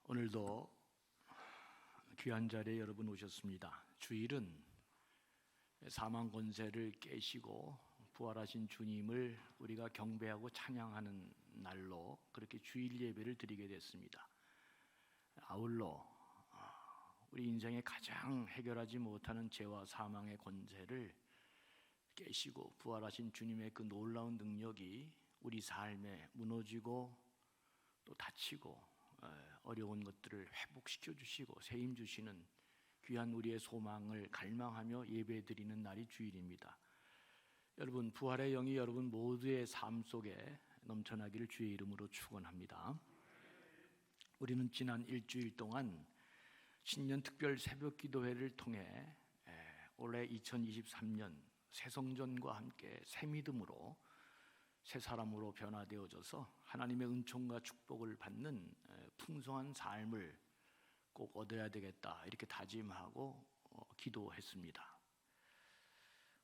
오늘도 귀한 자리에 여러분 오셨습니다. 주일은 사망 권세를 깨시고 부활하신 주님을 우리가 경배하고 찬양하는 날로 그렇게 주일 예배를 드리게 됐습니다. 아울러 우리 인생에 가장 해결하지 못하는 죄와 사망의 권세를 깨시고 부활하신 주님의 그 놀라운 능력이 우리 삶에 무너지고 또 다치고 어려운 것들을 회복시켜 주시고 세임 주시는 귀한 우리의 소망을 갈망하며 예배드리는 날이 주일입니다. 여러분, 부활의 영이 여러분 모두의 삶 속에 넘쳐나기를 주의 이름으로 축원합니다. 우리는 지난 일주일 동안 신년 특별 새벽 기도회를 통해 올해 2023년 새 성전과 함께 새 믿음으로 새 사람으로 변화되어져서 하나님의 은총과 축복을 받는 풍성한 삶을 꼭 얻어야 되겠다 이렇게 다짐하고 기도했습니다.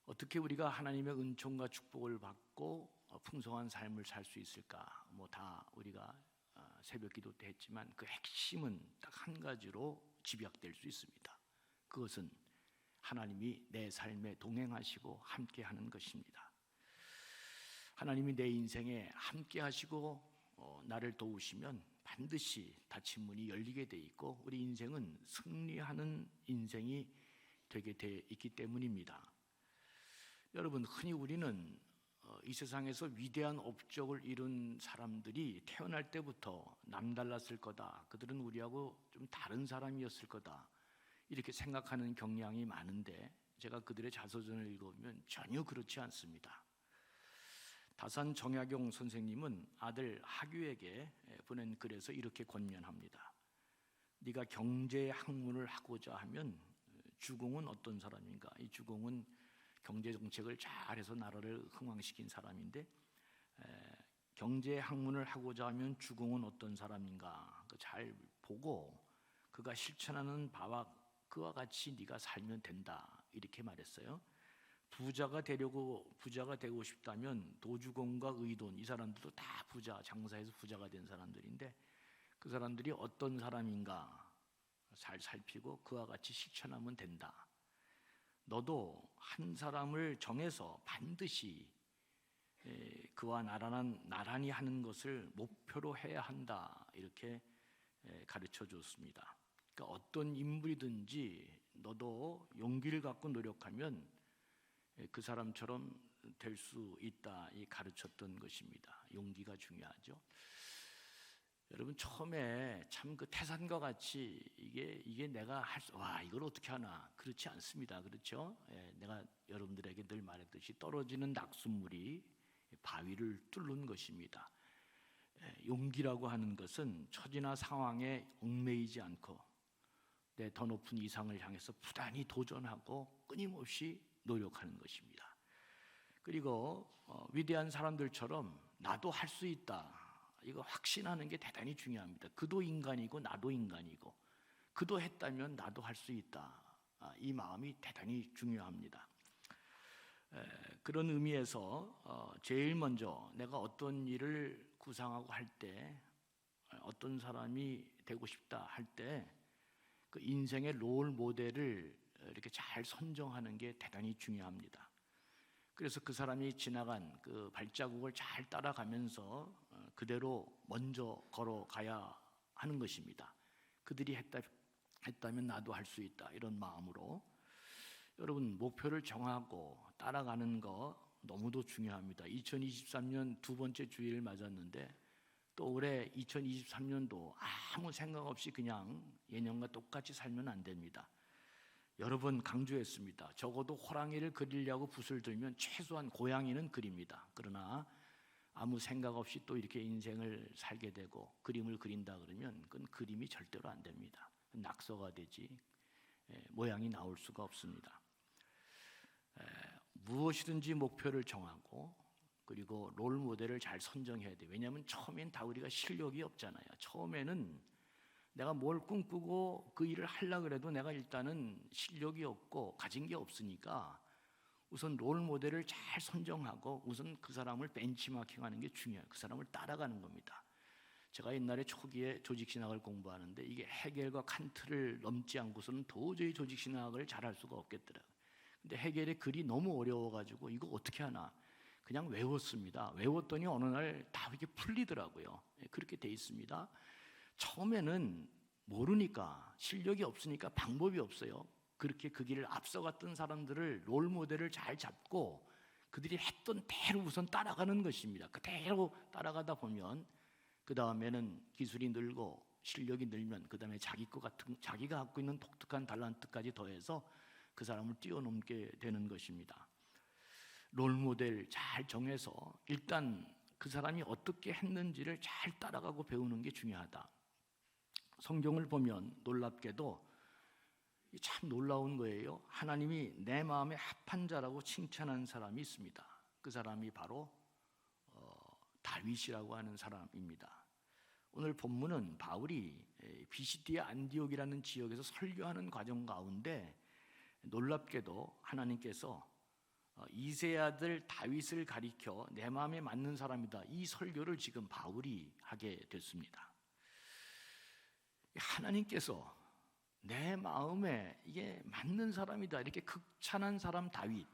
어떻게 우리가 하나님의 은총과 축복을 받고 풍성한 삶을 살 수 있을까? 다 우리가 새벽 기도 때 했지만 그 핵심은 딱 한 가지로 집약될 수 있습니다. 그것은 하나님이 내 삶에 동행하시고 함께하는 것입니다. 하나님이 내 인생에 함께 하시고 나를 도우시면 반드시 닫힌 문이 열리게 돼 있고 우리 인생은 승리하는 인생이 되게 돼 있기 때문입니다. 여러분, 흔히 우리는 이 세상에서 위대한 업적을 이룬 사람들이 태어날 때부터 남달랐을 거다, 그들은 우리하고 좀 다른 사람이었을 거다 이렇게 생각하는 경향이 많은데 제가 그들의 자서전을 읽어보면 전혀 그렇지 않습니다. 다산 정약용 선생님은 아들 하규에게 보낸 글에서 이렇게 권면합니다. 네가 경제 학문을 하고자 하면 주공은 어떤 사람인가? 이 주공은 경제 정책을 잘해서 나라를 흥왕시킨 사람인데 경제 학문을 하고자 하면 주공은 어떤 사람인가? 잘 보고 그가 실천하는 바와 그와 같이 네가 살면 된다 이렇게 말했어요. 부자가 되고 싶다면 도주공과 의돈, 이 사람들도 다 부자, 장사해서 부자가 된 사람들인데 그 사람들이 어떤 사람인가 잘 살피고 그와 같이 실천하면 된다. 너도 한 사람을 정해서 반드시 그와 나란히 하는 것을 목표로 해야 한다 이렇게 가르쳐 줬습니다. 그러니까 어떤 인물이든지 너도 용기를 갖고 노력하면 그 사람처럼 될 수 있다 이 가르쳤던 것입니다. 용기가 중요하죠. 여러분, 처음에 참 그 태산과 같이 이게 내가 이걸 어떻게 하나 그렇지 않습니다. 그렇죠? 내가 여러분들에게 늘 말했듯이 떨어지는 낙숫물이 바위를 뚫는 것입니다. 용기라고 하는 것은 처지나 상황에 얽매이지 않고 내 더 높은 이상을 향해서 부단히 도전하고 끊임없이 노력하는 것입니다. 그리고 위대한 사람들처럼 나도 할 수 있다 이거 확신하는 게 대단히 중요합니다. 그도 인간이고 나도 인간이고 그도 했다면 나도 할 수 있다 이 마음이 대단히 중요합니다. 그런 의미에서 제일 먼저 내가 어떤 일을 구상하고 할 때 어떤 사람이 되고 싶다 할 때 그 인생의 롤 모델을 이렇게 잘 선정하는 게 대단히 중요합니다. 그래서 그 사람이 지나간 그 발자국을 잘 따라가면서 그대로 먼저 걸어가야 하는 것입니다. 그들이 했다면 나도 할 수 있다 이런 마음으로 여러분 목표를 정하고 따라가는 거 너무도 중요합니다. 2023년 두 번째 주일을 맞았는데 또 올해 2023년도 아무 생각 없이 그냥 예년과 똑같이 살면 안 됩니다. 여러 번 강조했습니다. 적어도 호랑이를 그리려고 붓을 들면 최소한 고양이는 그립니다. 그러나 아무 생각 없이 또 이렇게 인생을 살게 되고 그림을 그린다 그러면 그건 그림이 절대로 안 됩니다. 낙서가 되지 모양이 나올 수가 없습니다. 무엇이든지 목표를 정하고 그리고 롤 모델을 잘 선정해야 돼요. 왜냐하면 처음엔 다 우리가 실력이 없잖아요. 처음에는 내가 뭘 꿈꾸고 그 일을 하려고 해도 내가 일단은 실력이 없고 가진 게 없으니까 우선 롤 모델을 잘 선정하고 우선 그 사람을 벤치마킹하는 게 중요해요. 그 사람을 따라가는 겁니다. 제가 옛날에 초기에 조직신학을 공부하는데 이게 헤겔과 칸트를 넘지 않고서는 도저히 조직신학을 잘할 수가 없겠더라고요. 근데 헤겔의 글이 너무 어려워가지고 이거 어떻게 하나 그냥 외웠습니다. 외웠더니 어느 날 다 이렇게 풀리더라고요. 그렇게 돼 있습니다. 처음에는 모르니까, 실력이 없으니까 방법이 없어요. 그렇게 그 길을 앞서갔던 사람들을, 롤 모델을 잘 잡고 그들이 했던 대로 우선 따라가는 것입니다. 그대로 따라가다 보면 그 다음에는 기술이 늘고 실력이 늘면 그 다음에 자기가 갖고 있는 독특한 달란트까지 더해서 그 사람을 뛰어넘게 되는 것입니다. 롤 모델 잘 정해서 일단 그 사람이 어떻게 했는지를 잘 따라가고 배우는 게 중요하다. 성경을 보면 놀랍게도 참 놀라운 거예요. 하나님이 내 마음에 합한 자라고 칭찬한 사람이 있습니다. 그 사람이 바로 다윗이라고 하는 사람입니다. 오늘 본문은 바울이 비시디아 안디옥이라는 지역에서 설교하는 과정 가운데 놀랍게도 하나님께서 이새의 아들 다윗을 가리켜 내 마음에 맞는 사람이다, 이 설교를 지금 바울이 하게 됐습니다. 하나님께서 내 마음에 이게 맞는 사람이다, 이렇게 극찬한 사람 다윗.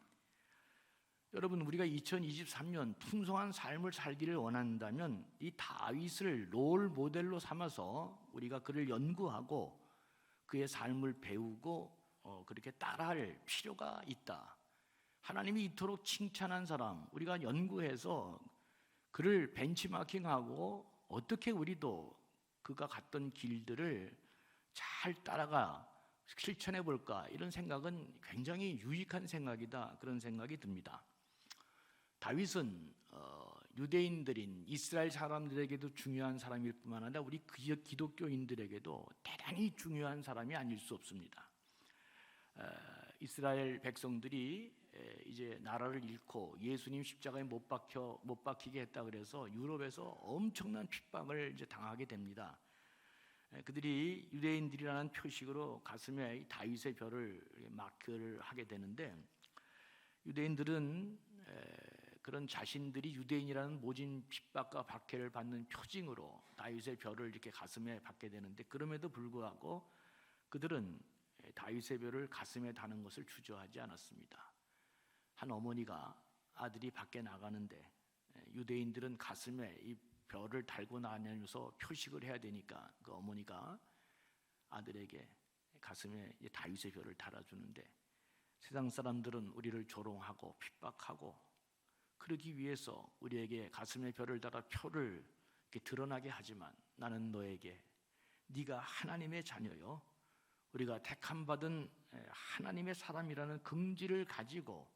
여러분, 우리가 2023년 풍성한 삶을 살기를 원한다면 이 다윗을 롤 모델로 삼아서 우리가 그를 연구하고 그의 삶을 배우고 그렇게 따라할 필요가 있다. 하나님이 이토록 칭찬한 사람, 우리가 연구해서 그를 벤치마킹하고 어떻게 우리도 그가 갔던 길들을 잘 따라가 실천해 볼까, 이런 생각은 굉장히 유익한 생각이다, 그런 생각이 듭니다. 다윗은 유대인들인 이스라엘 사람들에게도 중요한 사람일 뿐만 아니라 우리 기독교인들에게도 대단히 중요한 사람이 아닐 수 없습니다. 이스라엘 백성들이 이제 나라를 잃고 예수님 십자가에 못 박히게 했다 그래서 유럽에서 엄청난 핍박을 이제 당하게 됩니다. 그들이 유대인들이라는 표식으로 가슴에 다윗의 별을 마크를 하게 되는데, 유대인들은 그런 자신들이 유대인이라는 모진 핍박과 박해를 받는 표징으로 다윗의 별을 이렇게 가슴에 받게 되는데, 그럼에도 불구하고 그들은 다윗의 별을 가슴에 다는 것을 주저하지 않았습니다. 한 어머니가 아들이 밖에 나가는데 유대인들은 가슴에 이 별을 달고 나면서 표식을 해야 되니까 그 어머니가 아들에게 가슴에 다윗의 별을 달아주는데, 세상 사람들은 우리를 조롱하고 핍박하고 그러기 위해서 우리에게 가슴에 별을 달아 표를 이렇게 드러나게 하지만, 나는 너에게 네가 하나님의 자녀요, 우리가 택함받은 하나님의 사람이라는 긍지를 가지고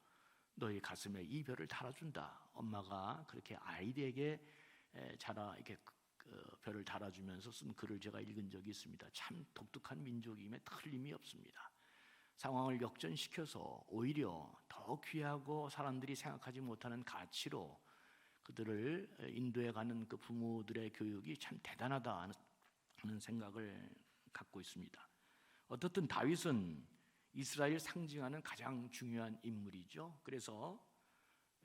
너희 가슴에 이 별을 달아준다. 엄마가 그렇게 아이에게 이렇게 별을 달아주면서 쓴 글을 제가 읽은 적이 있습니다. 참 독특한 민족임에 틀림이 없습니다. 상황을 역전시켜서 오히려 더 귀하고 사람들이 생각하지 못하는 가치로 그들을 인도해가는 그 부모들의 교육이 참 대단하다 하는 생각을 갖고 있습니다. 어떻든 다윗은 이스라엘 상징하는 가장 중요한 인물이죠. 그래서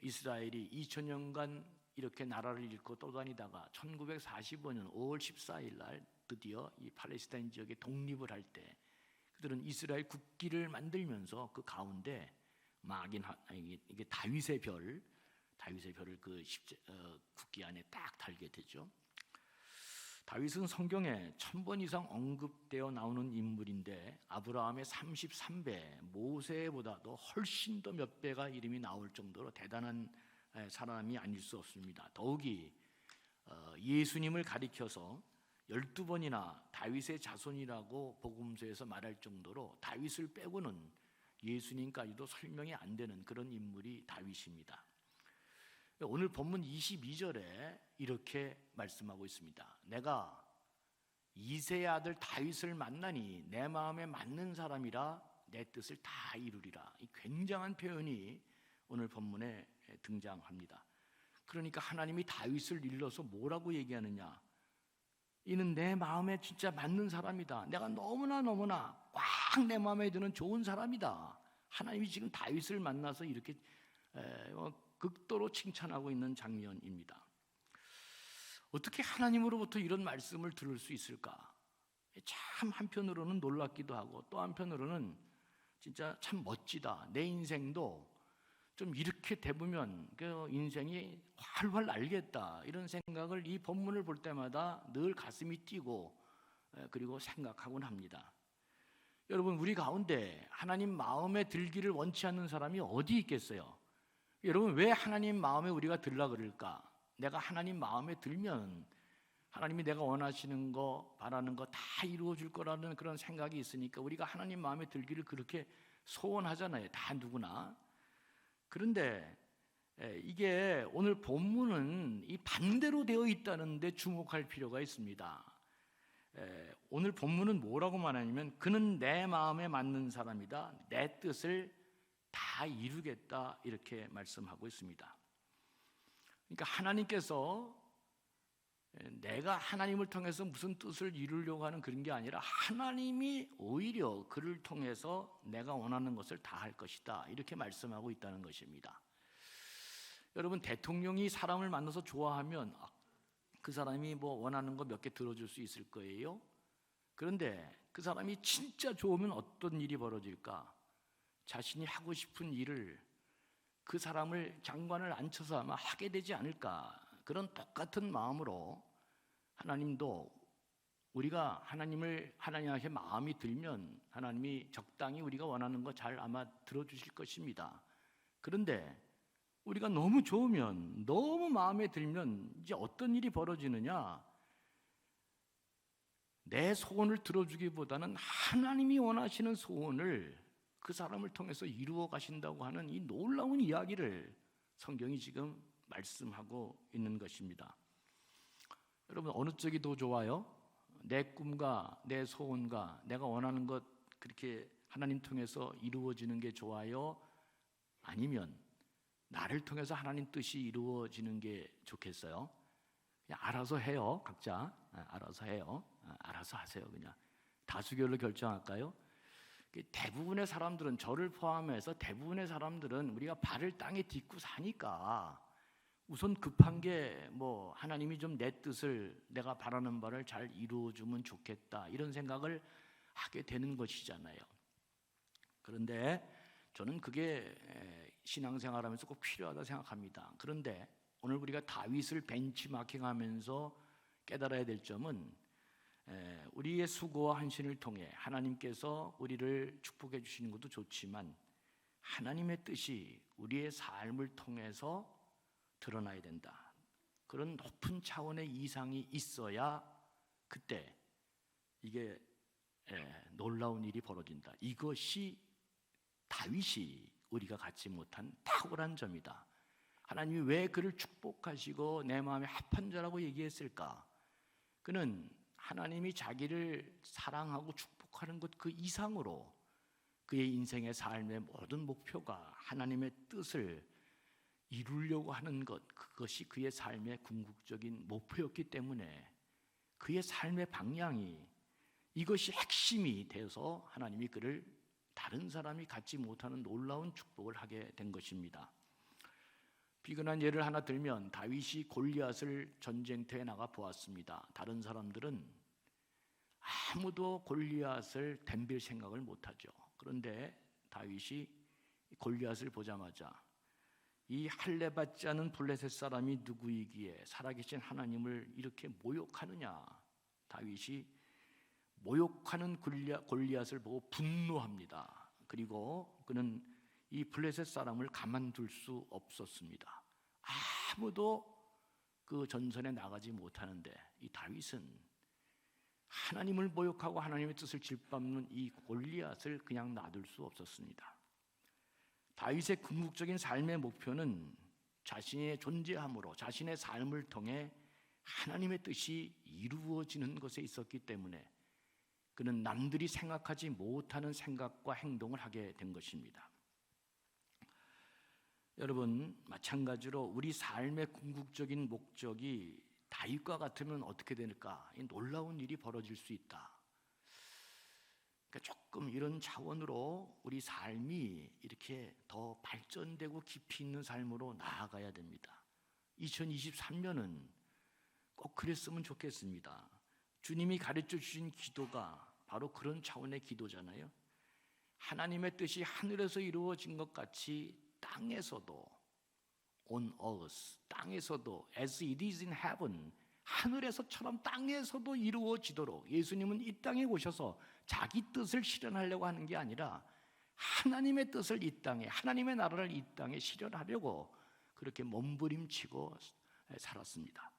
이스라엘이 2000년간 이렇게 나라를 잃고 떠다니다가 1945년 5월 14일 날 드디어 이 팔레스타인 지역에 독립을 할 때 그들은 이스라엘 국기를 만들면서 그 가운데 이게 다윗의 별을 그 국기 안에 딱 달게 되죠. 다윗은 성경에 1000번 이상 언급되어 나오는 인물인데 아브라함의 33배, 모세보다도 훨씬 더 몇 배가 이름이 나올 정도로 대단한 사람이 아닐 수 없습니다. 더욱이 예수님을 가리켜서 12번이나 다윗의 자손이라고 복음서에서 말할 정도로 다윗을 빼고는 예수님까지도 설명이 안 되는 그런 인물이 다윗입니다. 오늘 본문 22절에 이렇게 말씀하고 있습니다. 내가 이새의 아들 다윗을 만나니 내 마음에 맞는 사람이라 내 뜻을 다 이루리라. 이 굉장한 표현이 오늘 본문에 등장합니다. 그러니까 하나님이 다윗을 일러서 뭐라고 얘기하느냐? 이는 내 마음에 진짜 맞는 사람이다. 내가 너무나 꽉 내 마음에 드는 좋은 사람이다. 하나님이 지금 다윗을 만나서 이렇게 극도로 칭찬하고 있는 장면입니다. 어떻게 하나님으로부터 이런 말씀을 들을 수 있을까? 참 한편으로는 놀랍기도 하고 또 한편으로는 진짜 참 멋지다. 내 인생도 좀 이렇게 돼보면 그 인생이 활활 날겠다, 이런 생각을 이 본문을 볼 때마다 늘 가슴이 뛰고 그리고 생각하곤 합니다. 여러분, 우리 가운데 하나님 마음에 들기를 원치 않는 사람이 어디 있겠어요? 여러분, 왜 하나님 마음에 우리가 들라 그럴까? 내가 하나님 마음에 들면 하나님이 내가 원하시는 거, 바라는 거 다 이루어 줄 거라는 그런 생각이 있으니까 우리가 하나님 마음에 들기를 그렇게 소원하잖아요. 다 누구나. 그런데 이게 오늘 본문은 이 반대로 되어 있다는 데 주목할 필요가 있습니다. 오늘 본문은 뭐라고 말하냐면 그는 내 마음에 맞는 사람이다, 내 뜻을 다 이루겠다, 이렇게 말씀하고 있습니다. 그러니까 하나님께서 내가 하나님을 통해서 무슨 뜻을 이루려고 하는 그런 게 아니라 하나님이 오히려 그를 통해서 내가 원하는 것을 다 할 것이다, 이렇게 말씀하고 있다는 것입니다. 여러분, 대통령이 사람을 만나서 좋아하면 그 사람이 뭐 원하는 거 몇 개 들어줄 수 있을 거예요. 그런데 그 사람이 진짜 좋으면 어떤 일이 벌어질까? 자신이 하고 싶은 일을 그 사람을 장관을 앉혀서 아마 하게 되지 않을까? 그런 똑같은 마음으로 하나님도 우리가 하나님한테 마음이 들면 하나님이 적당히 우리가 원하는 거 잘 아마 들어주실 것입니다. 그런데 우리가 너무 좋으면, 너무 마음에 들면 이제 어떤 일이 벌어지느냐? 내 소원을 들어주기보다는 하나님이 원하시는 소원을 그 사람을 통해서 이루어 가신다고 하는 이 놀라운 이야기를 성경이 지금 말씀하고 있는 것입니다. 여러분, 어느 쪽이 더 좋아요? 내 꿈과 내 소원과 내가 원하는 것 그렇게 하나님 통해서 이루어지는 게 좋아요? 아니면 나를 통해서 하나님 뜻이 이루어지는 게 좋겠어요? 그냥 알아서 해요. 각자 알아서 해요. 알아서 하세요. 그냥 다수결로 결정할까요? 대부분의 사람들은, 저를 포함해서 대부분의 사람들은 우리가 발을 땅에 딛고 사니까 우선 급한 게 뭐 하나님이 좀 내 뜻을, 내가 바라는 바를 잘 이루어주면 좋겠다, 이런 생각을 하게 되는 것이잖아요. 그런데 저는 그게 신앙생활하면서 꼭 필요하다 생각합니다. 그런데 오늘 우리가 다윗을 벤치마킹하면서 깨달아야 될 점은 우리의 수고와 헌신을 통해 하나님께서 우리를 축복해 주시는 것도 좋지만 하나님의 뜻이 우리의 삶을 통해서 드러나야 된다. 그런 높은 차원의 이상이 있어야 그때 이게 놀라운 일이 벌어진다. 이것이 다윗이 우리가 갖지 못한 탁월한 점이다. 하나님이 왜 그를 축복하시고 내 마음에 합한 자라고 얘기했을까? 그는 하나님이 자기를 사랑하고 축복하는 것 그 이상으로 그의 인생의 삶의 모든 목표가 하나님의 뜻을 이루려고 하는 것, 그것이 그의 삶의 궁극적인 목표였기 때문에 그의 삶의 방향이, 이것이 핵심이 되어서 하나님이 그를 다른 사람이 갖지 못하는 놀라운 축복을 하게 된 것입니다. 비근한 예를 하나 들면 다윗이 골리앗을 전쟁터에 나가 보았습니다. 다른 사람들은 아무도 골리앗을 덤빌 생각을 못하죠. 그런데 다윗이 골리앗을 보자마자 이 할례받지 않은 블레셋 사람이 누구이기에 살아계신 하나님을 이렇게 모욕하느냐? 다윗이 모욕하는 골리앗을 보고 분노합니다. 그리고 그는 이 블레셋 사람을 가만둘 수 없었습니다. 아무도 그 전선에 나가지 못하는데 이 다윗은 하나님을 모욕하고 하나님의 뜻을 짓밟는 이 골리앗을 그냥 놔둘 수 없었습니다. 다윗의 궁극적인 삶의 목표는 자신의 존재함으로, 자신의 삶을 통해 하나님의 뜻이 이루어지는 것에 있었기 때문에 그는 남들이 생각하지 못하는 생각과 행동을 하게 된 것입니다. 여러분, 마찬가지로 우리 삶의 궁극적인 목적이 다윗과 같으면 어떻게 될까? 놀라운 일이 벌어질 수 있다. 그러니까 조금 이런 차원으로 우리 삶이 이렇게 더 발전되고 깊이 있는 삶으로 나아가야 됩니다. 2023년은 꼭 그랬으면 좋겠습니다. 주님이 가르쳐 주신 기도가 바로 그런 차원의 기도잖아요. 하나님의 뜻이 하늘에서 이루어진 것 같이 땅에서도, on earth, 땅에서도 as it is in heaven, 하늘에서처럼 땅에서도 이루어지도록 예수님은 이 땅에 오셔서 자기 뜻을 실현하려고 하는 게 아니라 하나님의 뜻을 이 땅에, 하나님의 나라를 이 땅에 실현하려고 그렇게 몸부림치고 살았습니다.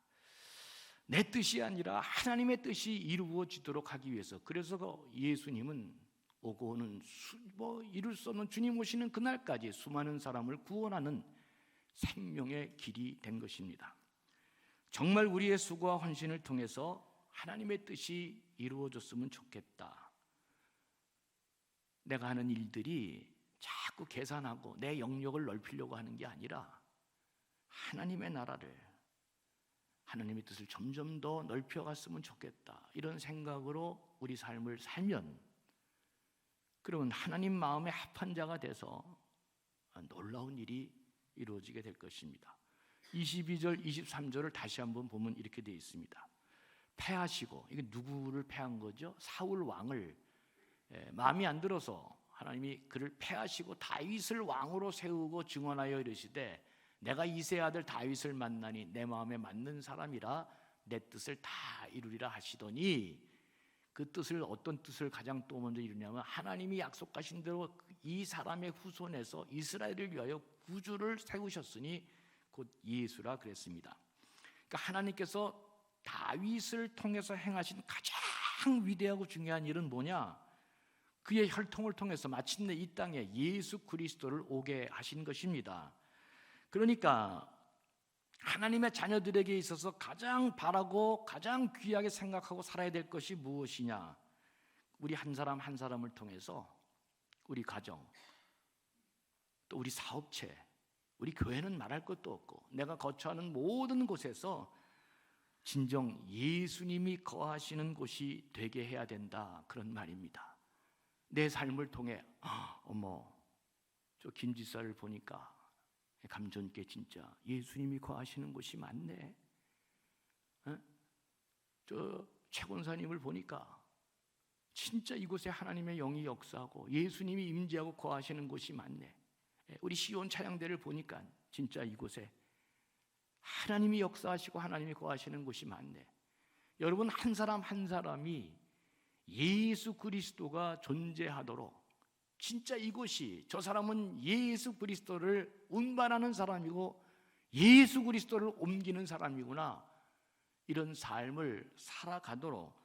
내 뜻이 아니라 하나님의 뜻이 이루어지도록 하기 위해서, 그래서 예수님은 오고는 이룰 수 없는 주님 오시는 그날까지 수많은 사람을 구원하는 생명의 길이 된 것입니다. 정말 우리의 수고와 헌신을 통해서 하나님의 뜻이 이루어졌으면 좋겠다. 내가 하는 일들이 자꾸 계산하고 내 영역을 넓히려고 하는 게 아니라 하나님의 나라를, 하나님의 뜻을 점점 더 넓혀갔으면 좋겠다, 이런 생각으로 우리 삶을 살면, 그러면 하나님 마음에 합한 자가 돼서 놀라운 일이 이루어지게 될 것입니다. 22절, 23절을 다시 한번 보면 이렇게 되어 있습니다. 패하시고, 이게 누구를 패한 거죠? 사울 왕을 마음이 안 들어서 하나님이 그를 패하시고 다윗을 왕으로 세우고 증언하여 이르시되, 내가 이새의 아들 다윗을 만나니 내 마음에 맞는 사람이라 내 뜻을 다 이루리라 하시더니, 그 뜻을, 어떤 뜻을 가장 또 먼저 이루냐면 하나님이 약속하신 대로 이 사람의 후손에서 이스라엘을 위하여 구주를 세우셨으니 곧 예수라 그랬습니다. 그러니까 하나님께서 다윗을 통해서 행하신 가장 위대하고 중요한 일은 뭐냐? 그의 혈통을 통해서 마침내 이 땅에 예수 그리스도를 오게 하신 것입니다. 그러니까 하나님의 자녀들에게 있어서 가장 바라고 가장 귀하게 생각하고 살아야 될 것이 무엇이냐? 우리 한 사람 한 사람을 통해서 우리 가정, 또 우리 사업체, 우리 교회는 말할 것도 없고 내가 거처하는 모든 곳에서 진정 예수님이 거하시는 곳이 되게 해야 된다, 그런 말입니다. 내 삶을 통해 어머, 저 김지사를 보니까 감존께 진짜 예수님이 거하시는 곳이 많네. 저 최권사님을 보니까 진짜 이곳에 하나님의 영이 역사하고 예수님이 임재하고 거하시는 곳이 많네. 우리 시온 찬양대를 보니까 진짜 이곳에 하나님이 역사하시고 하나님이 거하시는 곳이 많네. 여러분, 한 사람 한 사람이 예수 그리스도가 존재하도록, 진짜 이곳이, 저 사람은 예수 그리스도를 운반하는 사람이고 예수 그리스도를 옮기는 사람이구나, 이런 삶을 살아가도록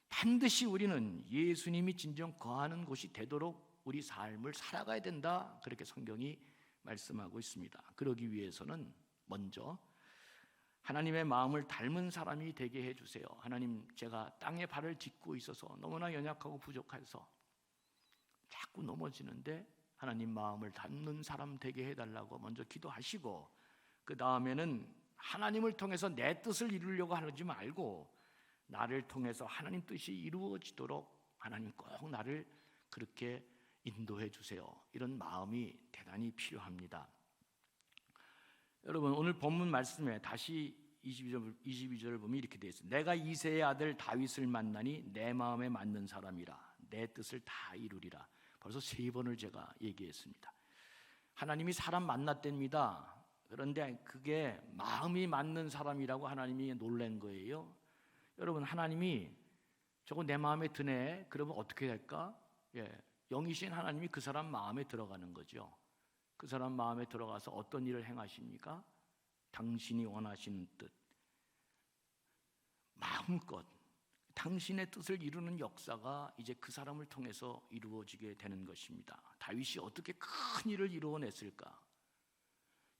반드시 우리는 예수님이 진정 거하는 곳이 되도록 우리 삶을 살아가야 된다, 그렇게 성경이 말씀하고 있습니다. 그러기 위해서는 먼저 하나님의 마음을 닮은 사람이 되게 해주세요. 하나님, 제가 땅에 발을 딛고 있어서 너무나 연약하고 부족해서 자꾸 넘어지는데 하나님 마음을 닮는 사람 되게 해달라고 먼저 기도하시고, 그 다음에는 하나님을 통해서 내 뜻을 이루려고 하지 말고 나를 통해서 하나님 뜻이 이루어지도록 하나님 꼭 나를 그렇게 인도해 주세요, 이런 마음이 대단히 필요합니다. 여러분, 오늘 본문 말씀에 다시 22절을 보면 이렇게 되어 있습니다. 내가 이새의 아들 다윗을 만나니 내 마음에 맞는 사람이라 내 뜻을 다 이루리라. 벌써 3번을 제가 얘기했습니다. 하나님이 사람 만났답니다. 그런데 그게 마음이 맞는 사람이라고 하나님이 놀란 거예요. 여러분, 하나님이 저거 내 마음에 드네, 그러면 어떻게 될까? 영이신 하나님이 그 사람 마음에 들어가는 거죠. 그 사람 마음에 들어가서 어떤 일을 행하십니까? 당신이 원하시는 뜻, 마음껏 당신의 뜻을 이루는 역사가 이제 그 사람을 통해서 이루어지게 되는 것입니다. 다윗이 어떻게 큰 일을 이루어냈을까?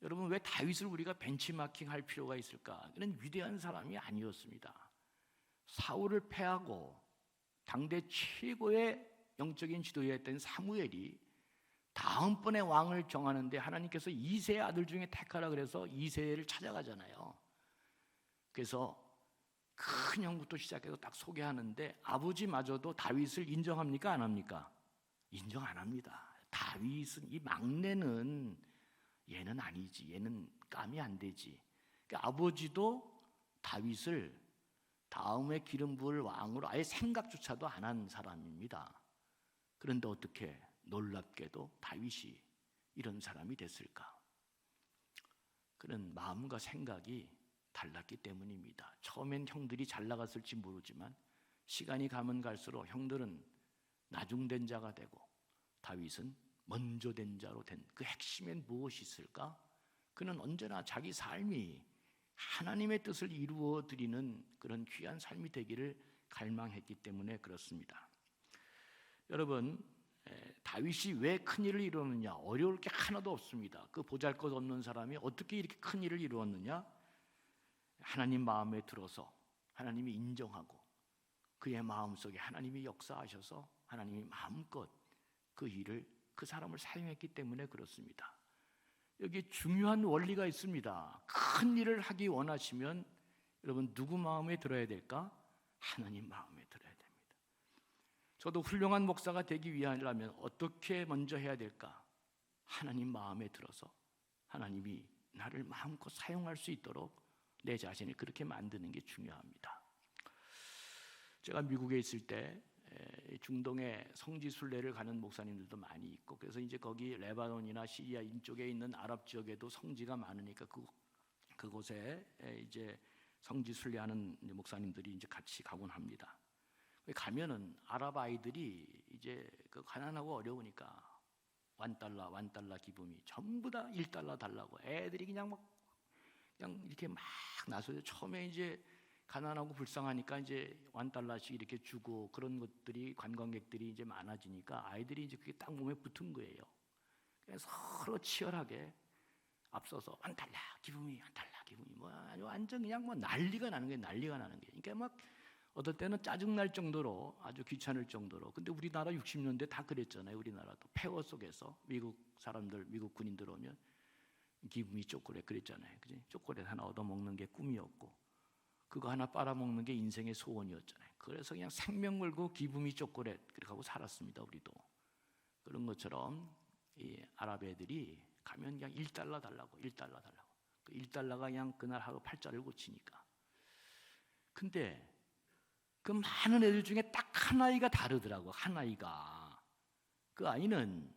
여러분, 왜 다윗을 우리가 벤치마킹할 필요가 있을까? 그는 위대한 사람이 아니었습니다. 사울을 패하고 당대 최고의 영적인 지도자였던 사무엘이 다음번에 왕을 정하는데 하나님께서 이새의 아들 중에 택하라 그래서 이새를 찾아가잖아요. 그래서 큰 형부터 시작해서 딱 소개하는데 아버지마저도 다윗을 인정합니까? 안 합니까? 인정 안 합니다. 다윗은, 이 막내는 얘는 아니지, 얘는 감이 안 되지. 그러니까 아버지도 다윗을 다음에 기름 부을 왕으로 아예 생각조차도 안 한 사람입니다. 그런데 어떻게 놀랍게도 다윗이 이런 사람이 됐을까? 그런 마음과 생각이 달랐기 때문입니다. 처음엔 형들이 잘 나갔을지 모르지만 시간이 가면 갈수록 형들은 나중된 자가 되고 다윗은 먼저 된 자로 된 그 핵심엔 무엇이 있을까? 그는 언제나 자기 삶이 하나님의 뜻을 이루어 드리는 그런 귀한 삶이 되기를 갈망했기 때문에 그렇습니다. 여러분, 다윗이 왜 큰일을 이루었느냐? 어려울 게 하나도 없습니다. 그 보잘것없는 사람이 어떻게 이렇게 큰일을 이루었느냐? 하나님 마음에 들어서 하나님이 인정하고 그의 마음속에 하나님이 역사하셔서 하나님이 마음껏 그 일을 그 사람을 사용했기 때문에 그렇습니다. 여기 중요한 원리가 있습니다. 큰 일을 하기 원하시면 여러분 누구 마음에 들어야 될까? 하나님 마음에 들어야 됩니다. 저도 훌륭한 목사가 되기 위하려면 어떻게 먼저 해야 될까? 하나님 마음에 들어서 하나님이 나를 마음껏 사용할 수 있도록 내 자신을 그렇게 만드는 게 중요합니다. 제가 미국에 있을 때 중동에 성지 순례를 가는 목사님들도 많이 있고, 그래서 이제 거기 레바논이나 시리아 인쪽에 있는 아랍 지역에도 성지가 많으니까 그곳에 이제 성지 순례하는 목사님들이 이제 같이 가곤 합니다. 가면은 아랍 아이들이 이제 그 가난하고 어려우니까 $1 기금이 전부 다 $1 달라고 애들이 그냥 이렇게 막 나서요. 처음에 이제 가난하고 불쌍하니까 이제 $1씩 이렇게 주고 그런 것들이 관광객들이 이제 많아지니까 아이들이 이제 그게 딱 몸에 붙은 거예요. 그래서 서로 치열하게 앞서서 $1 기금이 뭐 완전 그냥 뭐 난리가 나는 거예요. 난리가 나는 게. 그러니까 막 어떨 때는 짜증 날 정도로 아주 귀찮을 정도로. 근데 우리나라 60년대 다 그랬잖아요. 우리나라도 폐허 속에서 미국 사람들, 미국 군인들 오면 기분이 초콜릿 그랬잖아요. 그지? 초콜릿 하나 얻어 먹는 게 꿈이었고 그거 하나 빨아먹는 게 인생의 소원이었잖아요. 그래서 그냥 생명 걸고 기분이 초콜릿 그렇게 하고 살았습니다. 우리도 그런 것처럼 이 아랍 애들이 가면 그냥 $1 달라고 그 $1가 그냥 그날 하루 팔자를 고치니까. 근데 그 많은 애들 중에 딱 한 아이가 다르더라고. 한 아이가. 그 아이는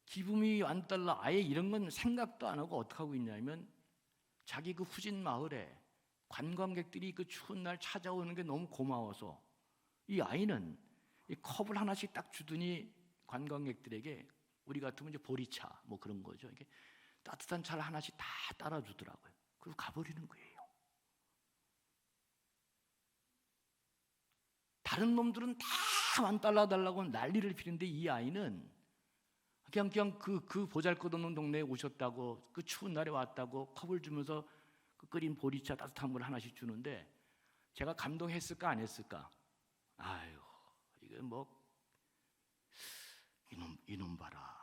기분이 $1 아예 이런 건 생각도 안 하고 어떻게 하고 있냐면 자기 그 후진 마을에 관광객들이 그 추운 날 찾아오는 게 너무 고마워서 이 아이는 이 컵을 하나씩 딱 주더니 관광객들에게 우리 같으면 이제 보리차 뭐 그런 거죠. 이게 따뜻한 차를 하나씩 다 따라주더라고요. 그리고 가버리는 거예요. 다른 놈들은 다 $1 달라고 난리를 피는데 이 아이는 그냥 그 보잘것없는 동네에 오셨다고 그 추운 날에 왔다고 컵을 주면서 그 끓인 보리차 따뜻한 걸 하나씩 주는데 제가 감동했을까 안 했을까? 아유 이거 뭐 이놈 봐라.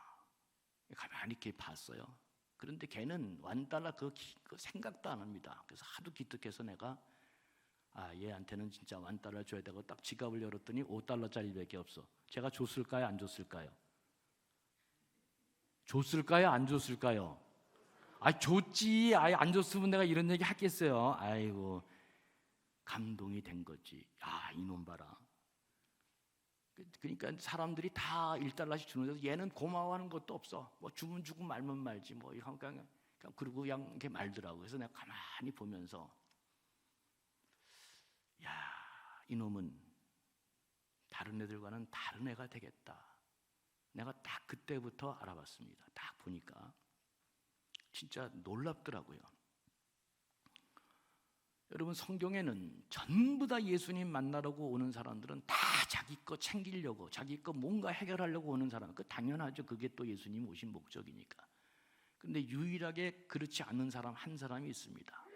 가만히 이렇게 봤어요. 그런데 걔는 $1 그 생각도 안 합니다. 그래서 하도 기특해서 내가 얘한테는 진짜 $1 줘야 되고 딱 지갑을 열었더니 $5짜리밖에 없어. 제가 줬을까요? 안 줬을까요? 줬을까요? 안 줬을까요? 줬지. 안 줬으면 내가 이런 얘기 하겠어요. 아이고 감동이 된 거지. 이놈 봐라. 그러니까 사람들이 다 $1씩 주는데 얘는 고마워하는 것도 없어. 뭐 주면 주고 말면 말지. 뭐 그냥 그리고 그냥 이렇게 말더라고. 그래서 내가 가만히 보면서 이놈은 다른 애들과는 다른 애가 되겠다. 내가 딱 그때부터 알아봤습니다. 딱 보니까 진짜 놀랍더라고요. 여러분 성경에는 전부 다 예수님 만나려고 오는 사람들은 다 자기 거 챙기려고 자기 거 뭔가 해결하려고 오는 사람. 그 당연하죠. 그게 또 예수님 오신 목적이니까. 근데 유일하게 그렇지 않은 사람 한 사람이 있습니다.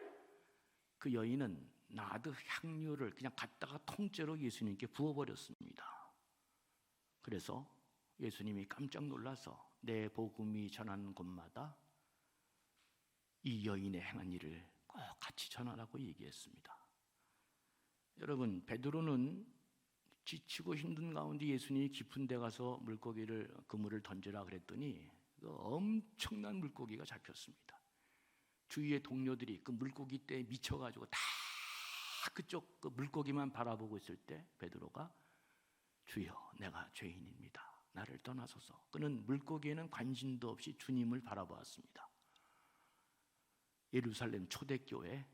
그 여인은 나드 향유를 그냥 갖다가 통째로 예수님께 부어버렸습니다. 그래서 예수님이 깜짝 놀라서 내 복음이 전하는 곳마다 이 여인의 행한 일을 꼭 같이 전하라고 얘기했습니다. 여러분 베드로는 지치고 힘든 가운데 예수님이 깊은 데 가서 그물을 던지라 그랬더니 엄청난 물고기가 잡혔습니다. 주위의 동료들이 그 물고기 떼에 미쳐가지고 다 그쪽 그 물고기만 바라보고 있을 때 베드로가 주여 내가 죄인입니다. 나를 떠나소서. 그는 물고기에는 관심도 없이 주님을 바라보았습니다. 예루살렘 초대교회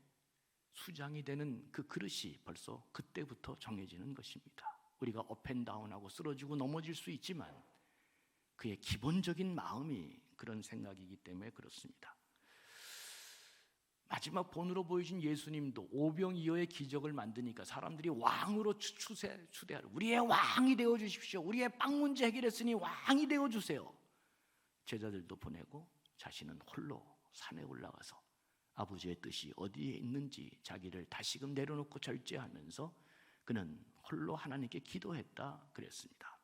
수장이 되는 그 그릇이 벌써 그때부터 정해지는 것입니다. 우리가 업앤다운하고 쓰러지고 넘어질 수 있지만 그의 기본적인 마음이 그런 생각이기 때문에 그렇습니다. 마지막 본으로 보여진 예수님도 오병이어의 기적을 만드니까 사람들이 왕으로 추대하라. 우리의 왕이 되어 주십시오. 우리의 빵 문제 해결했으니 왕이 되어 주세요. 제자들도 보내고 자신은 홀로 산에 올라가서 아버지의 뜻이 어디에 있는지 자기를 다시금 내려놓고 절제하면서 그는 홀로 하나님께 기도했다 그랬습니다.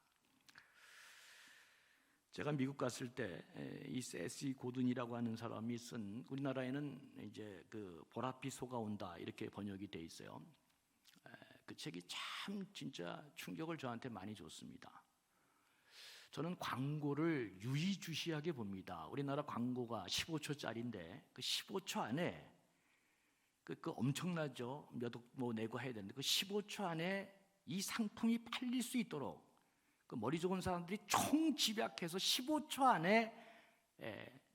제가 미국 갔을 때 이 세시 고든이라고 하는 사람이 쓴, 우리나라에는 이제 그 보랏빛 소가 온다 이렇게 번역이 돼 있어요. 그 책이 참 진짜 충격을 저한테 많이 줬습니다. 저는 광고를 유의주시하게 봅니다. 우리나라 광고가 15초짜리인데 그 15초 안에 그 엄청나죠. 몇 억 뭐 내고 해야 되는데 그 15초 안에 이 상품이 팔릴 수 있도록 그 머리 좋은 사람들이 총 집약해서 15초 안에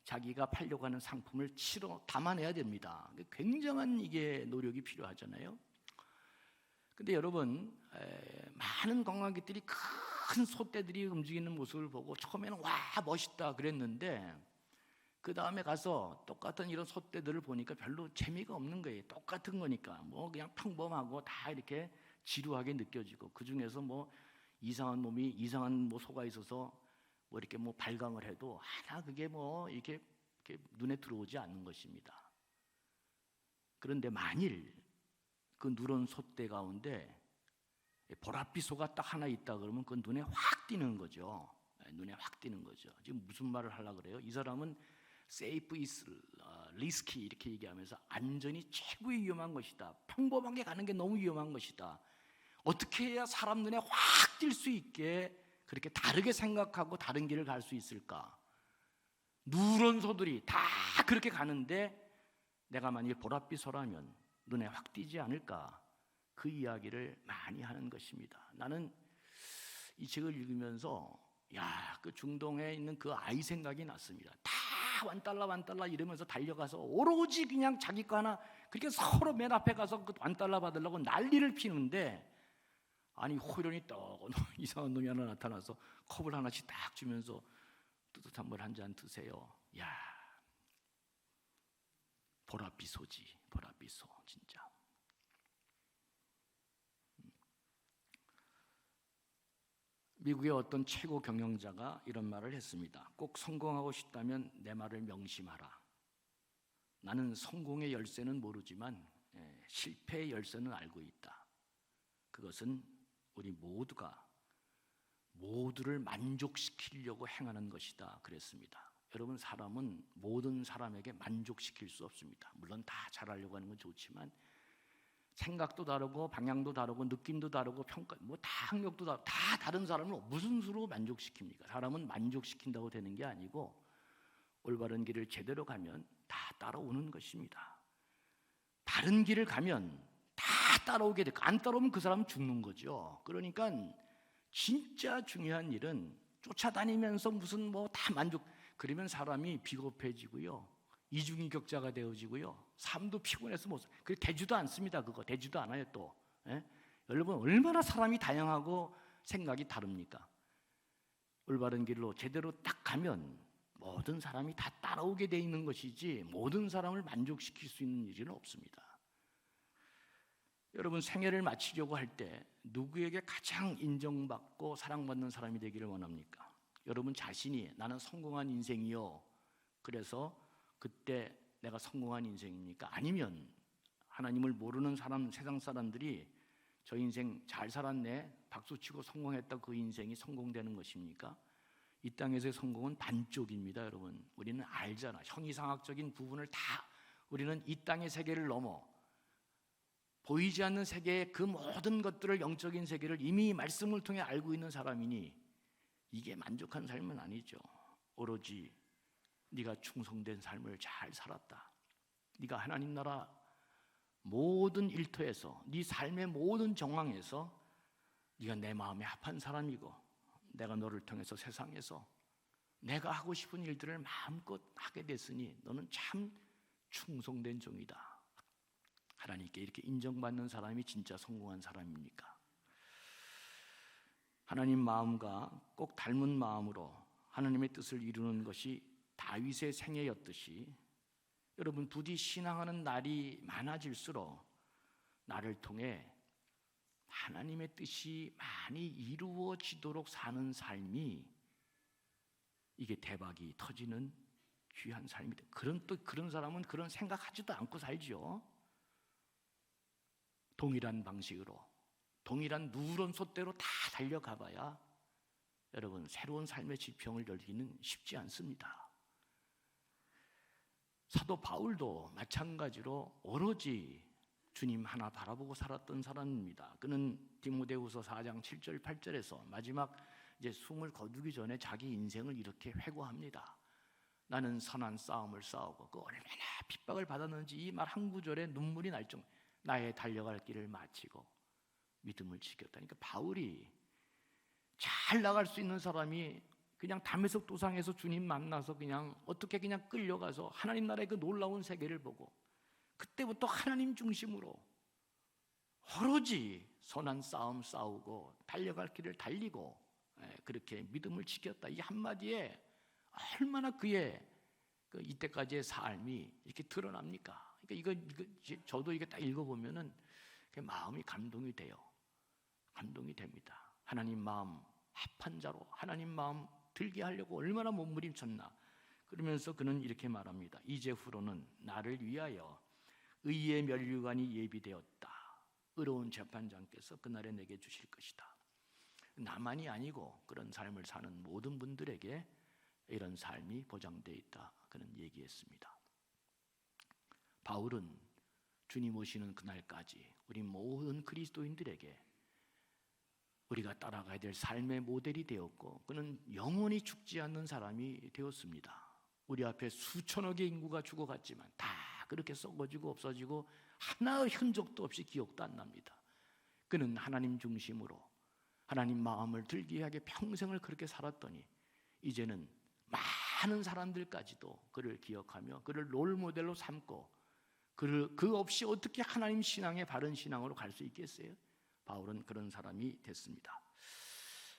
자기가 팔려고 하는 상품을 담아내야 됩니다. 굉장한 이게 노력이 필요하잖아요. 근데 여러분, 많은 관광객들이 큰 솥대들이 움직이는 모습을 보고 처음에는 와 멋있다 그랬는데 그 다음에 가서 똑같은 이런 솥대들을 보니까 별로 재미가 없는 거예요. 똑같은 거니까 뭐 그냥 평범하고 다 이렇게 지루하게 느껴지고 그 중에서 뭐 이상한 몸이 이상한 뭐 소가 있어서 뭐 이렇게 뭐 발광을 해도 하나 그게 뭐 이렇게 눈에 들어오지 않는 것입니다. 그런데 만일 그 누런 솥대 가운데 보랏빛 소가 딱 하나 있다 그러면 그 눈에 확 띄는 거죠. 눈에 확 띄는 거죠. 지금 무슨 말을 하려고 그래요? 이 사람은 safe is risky 이렇게 얘기하면서 안전이 최고의 위험한 것이다. 평범하게 가는 게 너무 위험한 것이다. 어떻게 해야 사람 눈에 확 띌 수 있게 그렇게 다르게 생각하고 다른 길을 갈 수 있을까? 누런 소들이 다 그렇게 가는데 내가 만일 보랏빛 소라면 눈에 확 띄지 않을까? 그 이야기를 많이 하는 것입니다. 나는 이 책을 읽으면서 그 중동에 있는 그 아이 생각이 났습니다. 다 $1 이러면서 달려가서 오로지 그냥 자기 거 하나 그렇게 서로 맨 앞에 가서 그 $1 받으려고 난리를 피는데 아니 호련히 떡 이상한 놈이 하나 나타나서 컵을 하나씩 딱 주면서 뜨뜻한 물 한 잔 드세요. 보랏빛 소지, 보랏빛 소 진짜. 미국의 어떤 최고 경영자가 이런 말을 했습니다. 꼭 성공하고 싶다면 내 말을 명심하라. 나는 성공의 열쇠는 모르지만 실패의 열쇠는 알고 있다. 그것은 우리 모두가 모두를 만족시키려고 행하는 것이다 그랬습니다. 여러분, 사람은 모든 사람에게 만족시킬 수 없습니다. 물론 다 잘하려고 하는 건 좋지만 생각도 다르고 방향도 다르고 느낌도 다르고 평가 다 학력도 다르고 다 다른 사람을 무슨 수로 만족시킵니까? 사람은 만족시킨다고 되는 게 아니고 올바른 길을 제대로 가면 다 따라오는 것입니다. 다른 길을 가면 다 따라오게 되고 안 따라오면 그 사람은 죽는 거죠. 그러니까 진짜 중요한 일은 쫓아다니면서 무슨 다 그러면 사람이 비겁해지고요. 이중인격자가 되어지고요. 삶도 피곤해서 되지도 않습니다. 그거 되지도 않아요 또. 여러분 얼마나 사람이 다양하고 생각이 다릅니까? 올바른 길로 제대로 딱 가면 모든 사람이 다 따라오게 돼 있는 것이지 모든 사람을 만족시킬 수 있는 일은 없습니다. 여러분 생애를 마치려고 할 때 누구에게 가장 인정받고 사랑받는 사람이 되기를 원합니까? 여러분 자신이 나는 성공한 인생이요. 그래서 그때 내가 성공한 인생입니까? 아니면 하나님을 모르는 사람, 세상 사람들이 저 인생 잘 살았네, 박수치고 성공했다, 그 인생이 성공되는 것입니까? 이 땅에서의 성공은 반쪽입니다. 여러분 우리는 알잖아. 형이상학적인 부분을 다 우리는 이 땅의 세계를 넘어 보이지 않는 세계의 그 모든 것들을, 영적인 세계를 이미 말씀을 통해 알고 있는 사람이니 이게 만족한 삶은 아니죠. 오로지 네가 충성된 삶을 잘 살았다, 네가 하나님 나라 모든 일터에서, 네 삶의 모든 정황에서 네가 내 마음에 합한 사람이고, 내가 너를 통해서 세상에서 내가 하고 싶은 일들을 마음껏 하게 됐으니 너는 참 충성된 종이다. 하나님께 이렇게 인정받는 사람이 진짜 성공한 사람입니까? 하나님 마음과 꼭 닮은 마음으로 하나님의 뜻을 이루는 것이 다윗의 생애였듯이, 여러분 부디 신앙하는 날이 많아질수록 나를 통해 하나님의 뜻이 많이 이루어지도록 사는 삶이, 이게 대박이 터지는 귀한 삶이다. 그런 사람은 그런 생각하지도 않고 살죠. 동일한 방식으로, 동일한 누런 솥대로 다 달려가봐야 여러분 새로운 삶의 지평을 열기는 쉽지 않습니다. 사도 바울도 마찬가지로 오로지 주님 하나 바라보고 살았던 사람입니다. 그는 디모데후서 4장 7절 8절에서 마지막 이제 숨을 거두기 전에 자기 인생을 이렇게 회고합니다. 나는 선한 싸움을 싸우고 그 얼마나 핍박을 받았는지 이 말 한 구절에 눈물이 날 정도. 나의 달려갈 길을 마치고 믿음을 지켰다. 그러니까 바울이 잘 나갈 수 있는 사람이 그냥 다메섹 도상에서 주님 만나서 그냥 어떻게 그냥 끌려가서 하나님 나라의 그 놀라운 세계를 보고 그때부터 하나님 중심으로 오로지 선한 싸움 싸우고 달려갈 길을 달리고 그렇게 믿음을 지켰다. 이 한마디에 얼마나 그의 이때까지의 삶이 이렇게 드러납니까? 그러니까 이거 저도 이게 딱 읽어보면은 마음이 감동이 돼요. 감동이 됩니다. 하나님 마음 합한 자로 하나님 마음 들게 하려고 얼마나 몸부림쳤나. 그러면서 그는 이렇게 말합니다. 이제후로는 나를 위하여 의의 면류관이 예비되었다. 의로운 재판장께서 그날에 내게 주실 것이다. 나만이 아니고 그런 삶을 사는 모든 분들에게 이런 삶이 보장되어 있다. 그는 얘기했습니다. 바울은 주님 오시는 그날까지 우리 모든 그리스도인들에게 우리가 따라가야 될 삶의 모델이 되었고, 그는 영원히 죽지 않는 사람이 되었습니다. 우리 앞에 수천억의 인구가 죽어갔지만 다 그렇게 썩어지고 없어지고 하나의 흔적도 없이 기억도 안 납니다. 그는 하나님 중심으로 하나님 마음을 들게 하게 평생을 그렇게 살았더니 이제는 많은 사람들까지도 그를 기억하며 그를 롤모델로 삼고, 그 없이 어떻게 하나님 신앙의 바른 신앙으로 갈 수 있겠어요? 바울은 그런 사람이 됐습니다.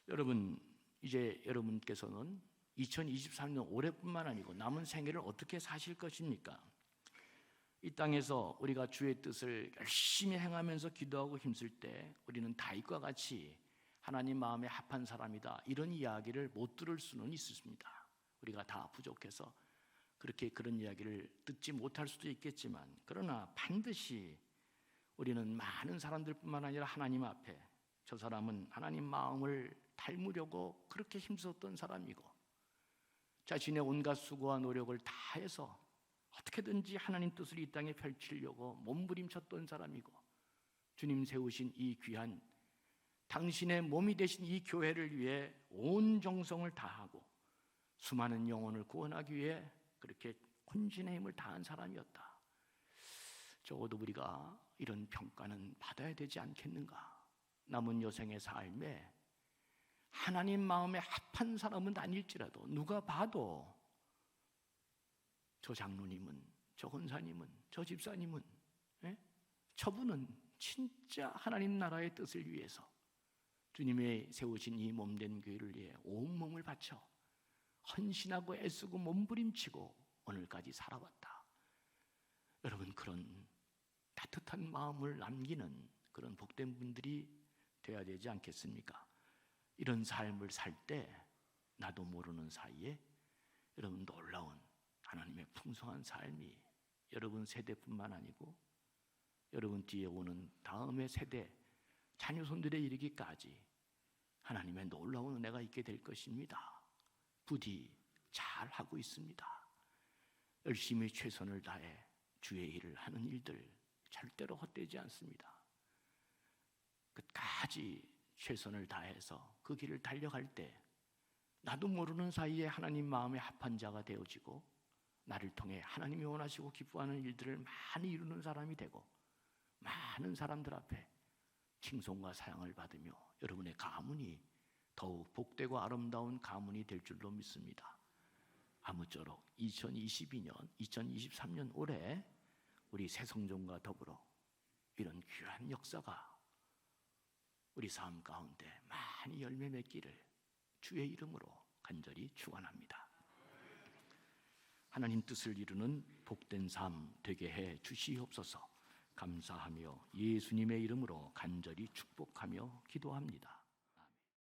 여러분, 이제 여러분께서는 2023년 올해뿐만 아니고 남은 생애를 어떻게 사실 것입니까? 이 땅에서 우리가 주의 뜻을 열심히 행하면서 기도하고 힘쓸 때 우리는 다윗과 같이 하나님 마음에 합한 사람이다, 이런 이야기를 못 들을 수는 있습니다. 우리가 다 부족해서 그렇게 그런 이야기를 듣지 못할 수도 있겠지만, 그러나 반드시 우리는 많은 사람들뿐만 아니라 하나님 앞에 저 사람은 하나님 마음을 닮으려고 그렇게 힘썼던 사람이고 자신의 온갖 수고와 노력을 다해서 어떻게든지 하나님 뜻을 이 땅에 펼치려고 몸부림쳤던 사람이고, 주님 세우신 이 귀한 당신의 몸이 되신 이 교회를 위해 온 정성을 다하고 수많은 영혼을 구원하기 위해 그렇게 혼신의 힘을 다한 사람이었다. 적어도 우리가 이런 평가는 받아야 되지 않겠는가? 남은 여생의 삶에 하나님 마음에 합한 사람은 아닐지라도 누가 봐도 저 장로님은, 저 권사님은, 저 집사님은, 저분은 진짜 하나님 나라의 뜻을 위해서 주님의 세우신 이 몸된 교회를 위해 온몸을 바쳐 헌신하고 애쓰고 몸부림치고 오늘까지 살아왔다. 여러분, 그런 따뜻한 마음을 남기는 그런 복된 분들이 되어야 되지 않겠습니까? 이런 삶을 살 때 나도 모르는 사이에 여러분 놀라운 하나님의 풍성한 삶이 여러분 세대뿐만 아니고 여러분 뒤에 오는 다음의 세대 자녀손들에 이르기까지 하나님의 놀라운 은혜가 있게 될 것입니다. 부디 잘 하고 있습니다. 열심히 최선을 다해 주의 일을 하는 일들 절대로 헛되지 않습니다. 끝까지 최선을 다해서 그 길을 달려갈 때 나도 모르는 사이에 하나님 마음에 합한 자가 되어지고 나를 통해 하나님이 원하시고 기뻐하는 일들을 많이 이루는 사람이 되고 많은 사람들 앞에 칭송과 사랑을 받으며 여러분의 가문이 더욱 복되고 아름다운 가문이 될 줄로 믿습니다. 아무쪼록 2022년, 2023년 올해 우리 새성전과 더불어 이런 귀한 역사가 우리 삶 가운데 많이 열매 맺기를 주의 이름으로 간절히 축원합니다. 하나님 뜻을 이루는 복된 삶 되게 해 주시옵소서. 감사하며 예수님의 이름으로 간절히 축복하며 기도합니다.